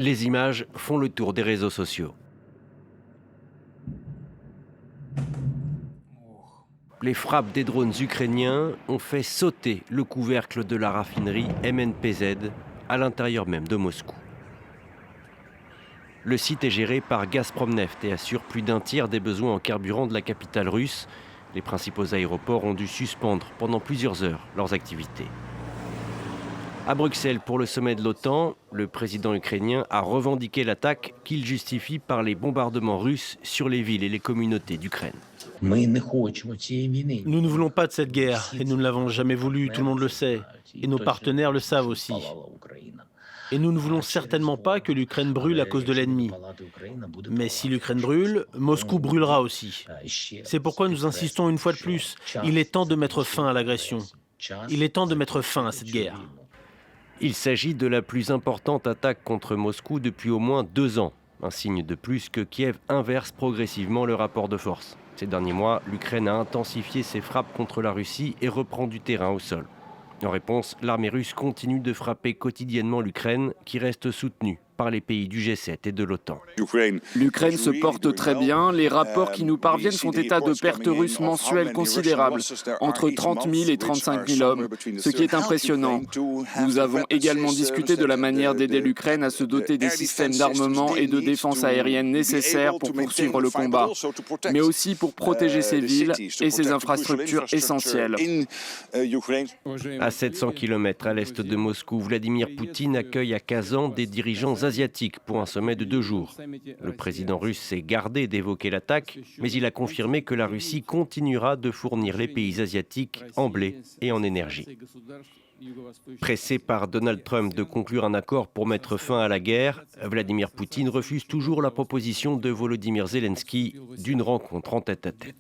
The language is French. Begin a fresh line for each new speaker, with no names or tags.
Les images font le tour des réseaux sociaux. Les frappes des drones ukrainiens ont fait sauter le couvercle de la raffinerie MNPZ à l'intérieur même de Moscou. Le site est géré par Gazprom-Neft et assure plus d'un tiers des besoins en carburant de la capitale russe. Les principaux aéroports ont dû suspendre pendant plusieurs heures leurs activités. À Bruxelles, pour le sommet de l'OTAN, le président ukrainien a revendiqué l'attaque qu'il justifie par les bombardements russes sur les villes et les communautés d'Ukraine.
Nous ne voulons pas de cette guerre et nous ne l'avons jamais voulu, tout le monde le sait. Et nos partenaires le savent aussi. Et nous ne voulons certainement pas que l'Ukraine brûle à cause de l'ennemi. Mais si l'Ukraine brûle, Moscou brûlera aussi. C'est pourquoi nous insistons une fois de plus. Il est temps de mettre fin à l'agression. Il est temps de mettre fin à cette guerre.
Il s'agit de la plus importante attaque contre Moscou depuis au moins 2 ans. Un signe de plus que Kiev inverse progressivement le rapport de force. Ces derniers mois, l'Ukraine a intensifié ses frappes contre la Russie et reprend du terrain au sol. En réponse, l'armée russe continue de frapper quotidiennement l'Ukraine, qui reste soutenue par les pays du G7 et de l'OTAN.
L'Ukraine se porte très bien. Les rapports qui nous parviennent font état de pertes russes mensuelles considérables, entre 30 000 et 35 000 hommes, ce qui est impressionnant. Nous avons également discuté de la manière d'aider l'Ukraine à se doter des systèmes d'armement et de défense aérienne nécessaires pour poursuivre le combat, mais aussi pour protéger ses villes et ses infrastructures essentielles.
À 700 km à l'est de Moscou, Vladimir Poutine accueille à Kazan des dirigeants asiatiques pour un sommet de 2 jours. Le président russe s'est gardé d'évoquer l'attaque, mais il a confirmé que la Russie continuera de fournir les pays asiatiques en blé et en énergie. Pressé par Donald Trump de conclure un accord pour mettre fin à la guerre, Vladimir Poutine refuse toujours la proposition de Volodymyr Zelensky d'une rencontre en tête-à-tête.